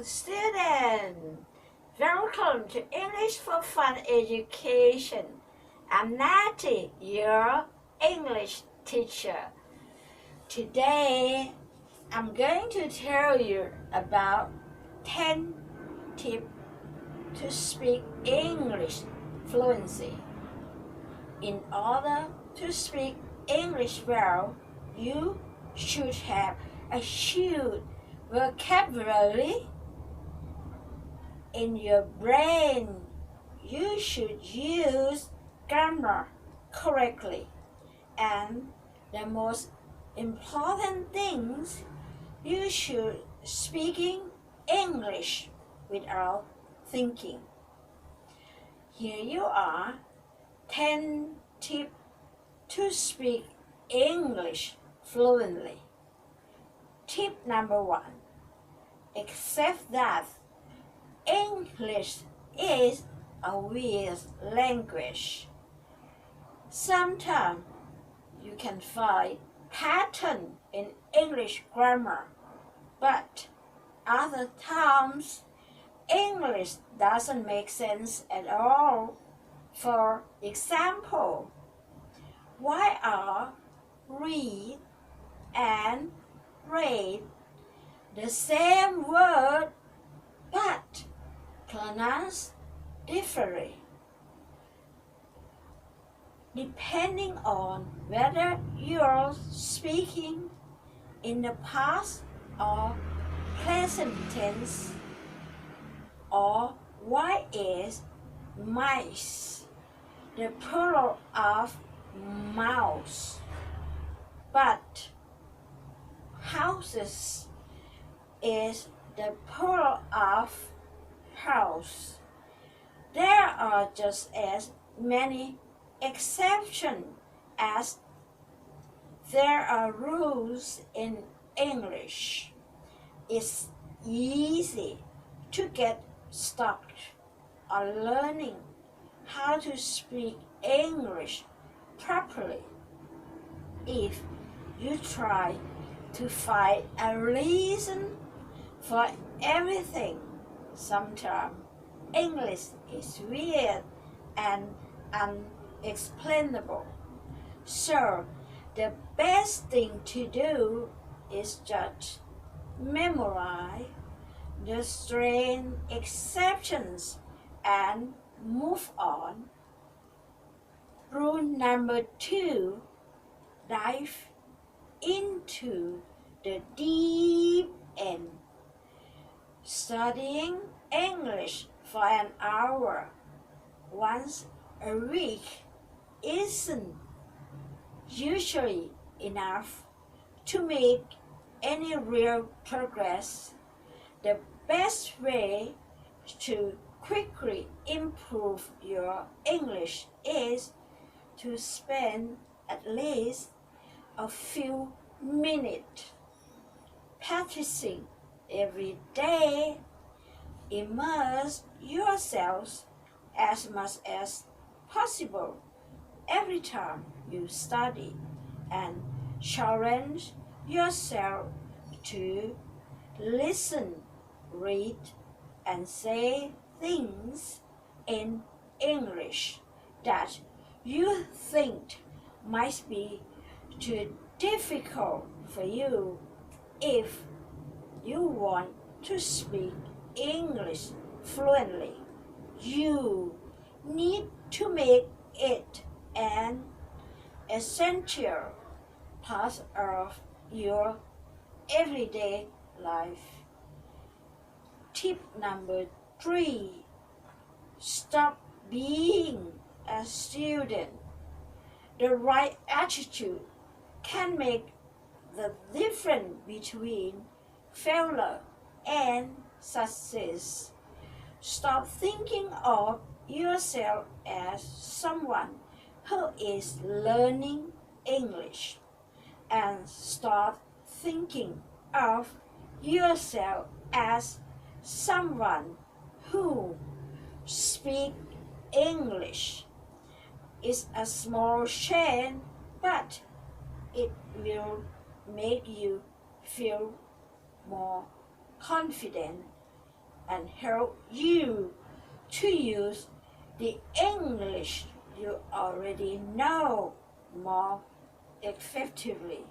student! Welcome to English for Fun Education. I'm Natty, your English teacher. Today, I'm going to tell you about 10 tips to speak English fluency. In order to speak English well, you should have a huge vocabulary in your brain. You should use grammar correctly, and the most important things, you should speaking English without thinking. Here you are 10 tips to speak English fluently. Tip number 1. Accept that English is a weird language. Sometimes you can find pattern in English grammar, but other times English doesn't make sense at all. For example, why are read and read the same word but pronounced differently, depending on whether you're speaking in the past or present tense, or why is mice the plural of mouse, but houses is the plural of house. There are just as many exceptions as there are rules in English. It's easy to get stuck on learning how to speak English properly if you try to find a reason for everything. Sometimes English is weird and unexplainable. So the best thing to do is just memorize the strange exceptions and move on. Rule number 2. Dive into the deep end. Studying English for an hour once a week isn't usually enough to make any real progress. The best way to quickly improve your English is to spend at least a few minutes practicing every day. Immerse yourselves as much as possible every time you study, and challenge yourself to listen, read, and say things in English that you think might be too difficult for you. If you want to speak English fluently, you need to make it an essential part of your everyday life. Tip number 3. Stop being a student. The right attitude can make the difference between failure and success. Stop thinking of yourself as someone who is learning English, and start thinking of yourself as someone who speaks English. It's a small change, but it will make you feel more confident and help you to use the English you already know more effectively.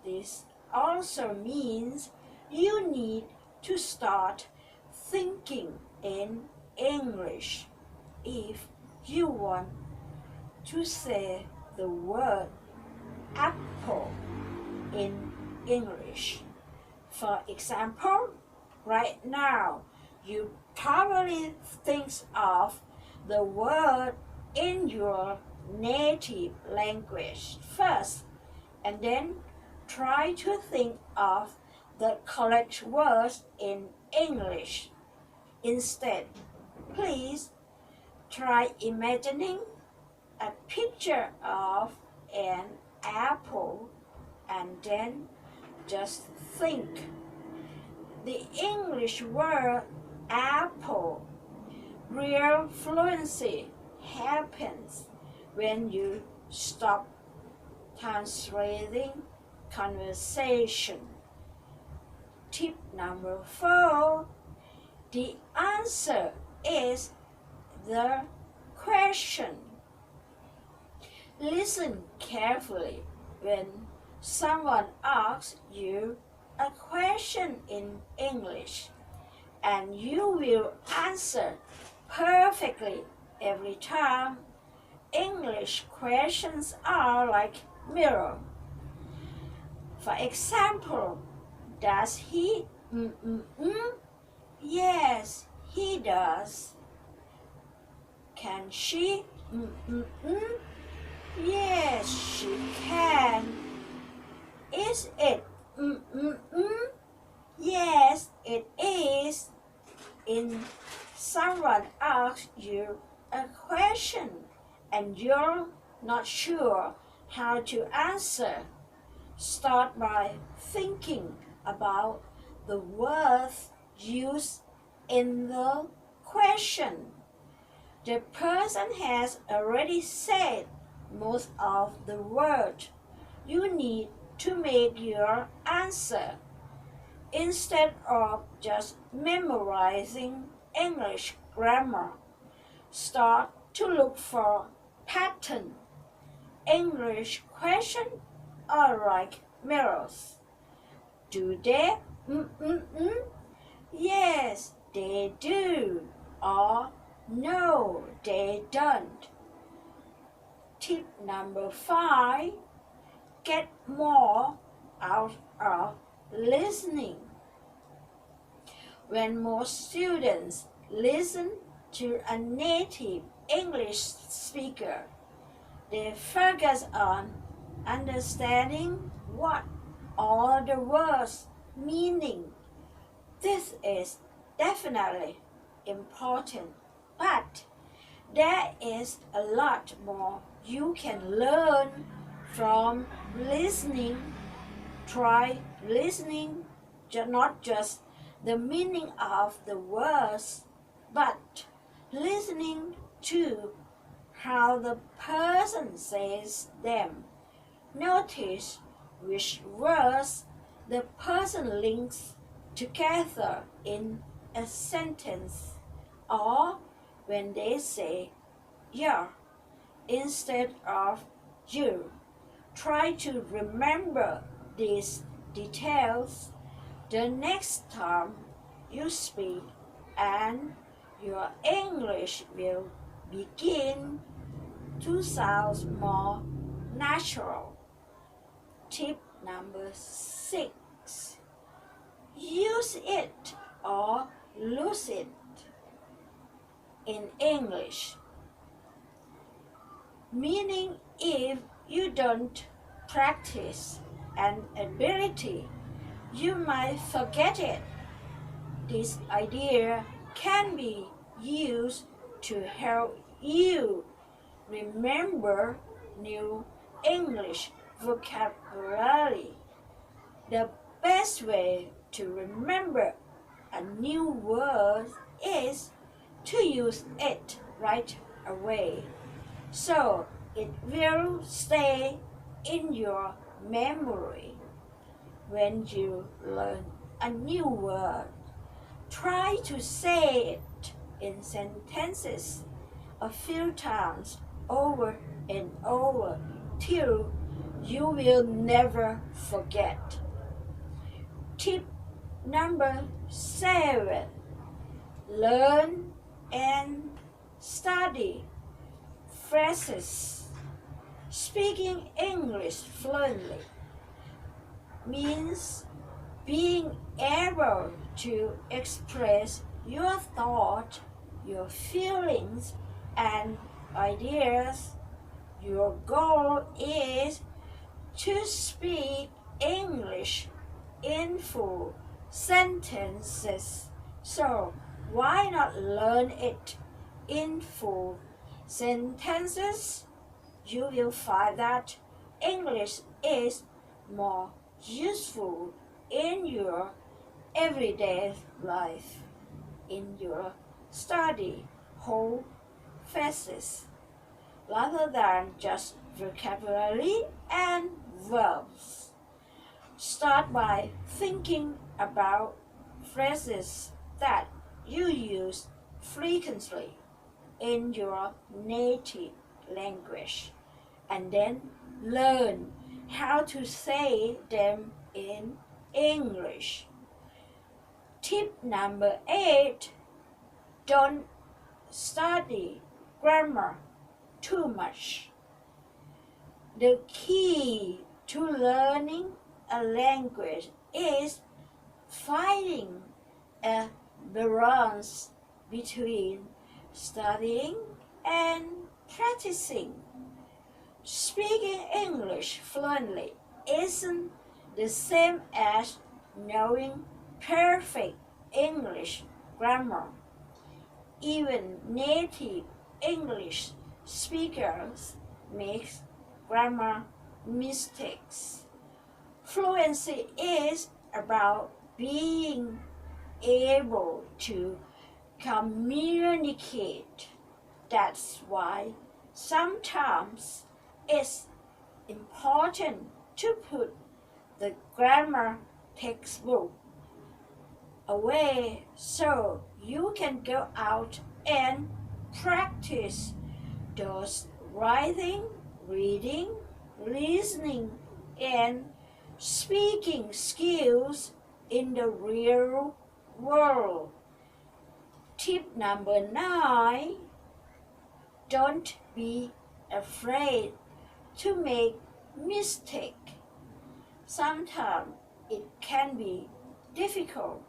This also means you need to start thinking in English if you want to say the word apple in English. For example, right now you probably think of the word in your native language first, and then try to think of the correct words in English. Instead, please try imagining a picture of an apple and then just think. The English word apple. Real fluency happens when you stop translating conversation. Tip number 4. The answer is the question. Listen carefully when someone asks you a question in English, and you will answer perfectly every time. English questions are like mirror. For example, does he? Yes, he does. Can she? Yes, she can. Is it? Yes, it is. In someone asks you a question and you're not sure how to answer, start by thinking about the words used in the question. The person has already said most of the words you need to make your answer. Instead of just memorizing English grammar, start to look for pattern. English questions are like mirrors. Do they? Yes, they do. Or no, they don't. Tip number 5. Get more out of listening. When most students listen to a native English speaker, they focus on understanding what all the words meaning. This is definitely important, but there is a lot more you can learn from listening. Try listening not just the meaning of the words, but listening to how the person says them. Notice which words the person links together in a sentence, or when they say "yeah" instead of "you." Try to remember these details the next time you speak, and your English will begin to sound more natural. Tip number 6. Use it or lose it. In English, meaning if you don't practice an ability, you might forget it. This idea can be used to help you remember new English vocabulary. The best way to remember a new word is to use it right away, so it will stay in your memory. When you learn a new word, Try to say it in sentences a few times over and over till you will never forget. Tip number 7. Learn and study phrases. Speaking English fluently means being able to express your thoughts, your feelings, and ideas. Your goal is to speak English in full sentences. So, why not learn it in full sentences? You will find that English is more useful in your everyday life, in your study whole phases, rather than just vocabulary and verbs. Start by thinking about phrases that you use frequently in your native language, and then learn how to say them in English. Tip number 8. Don't study grammar too much. The key to learning a language is finding a balance between studying and practicing. Speaking English fluently isn't the same as knowing perfect English grammar. Even native English speakers make grammar mistakes. Fluency is about being able to communicate. That's why sometimes it's important to put the grammar textbook away so you can go out and practice those writing, reading, listening, and speaking skills in the real world. Tip number 9. Don't be afraid to make mistakes. Sometimes it can be difficult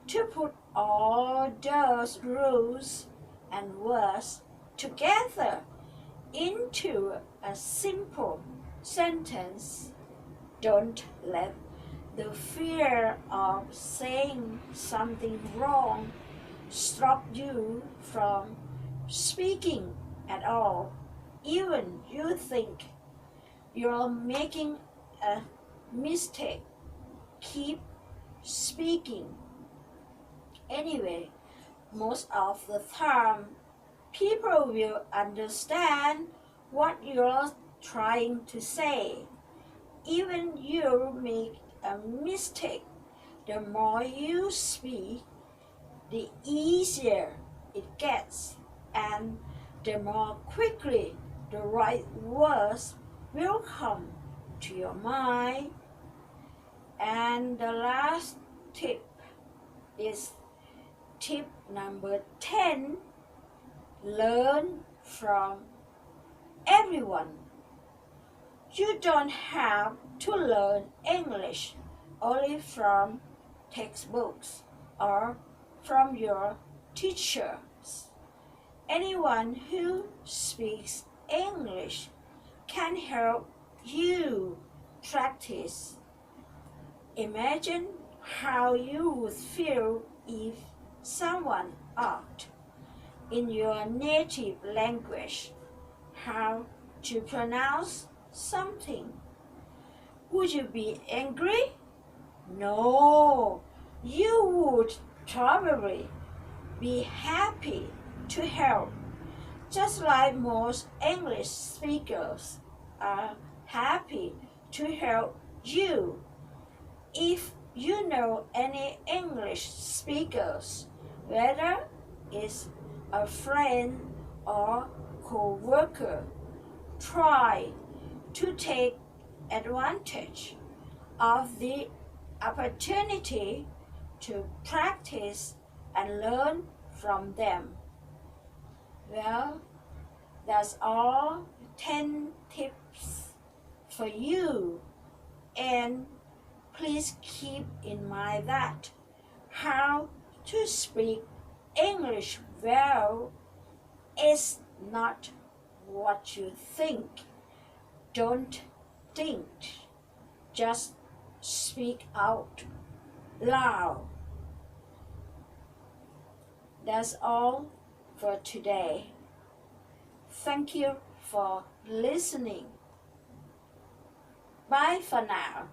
to put all those rules and words together into a simple sentence. Don't let the fear of saying something wrong stop you from speaking at all. Even you think you're making a mistake, keep speaking. Anyway, most of the time, people will understand what you're trying to say. Even you make a mistake, the more you speak, the easier it gets, and the more quickly the right words will come to your mind. And the last tip is tip number 10. Learn from everyone. You don't have to learn English only from textbooks or from your teachers. Anyone who speaks English can help you practice. Imagine how you would feel if someone asked in your native language how to pronounce something. Would you be angry? No, you would probably be happy to help, just like most English speakers are happy to help you. If you know any English speakers, whether it's a friend or co-worker, try to take advantage of the opportunity to practice and learn from them. Well, that's all 10 tips for you, and please keep in mind that how to speak English well is not what you think. Don't think, just speak out loud. That's all for today. Thank you for listening. Bye for now.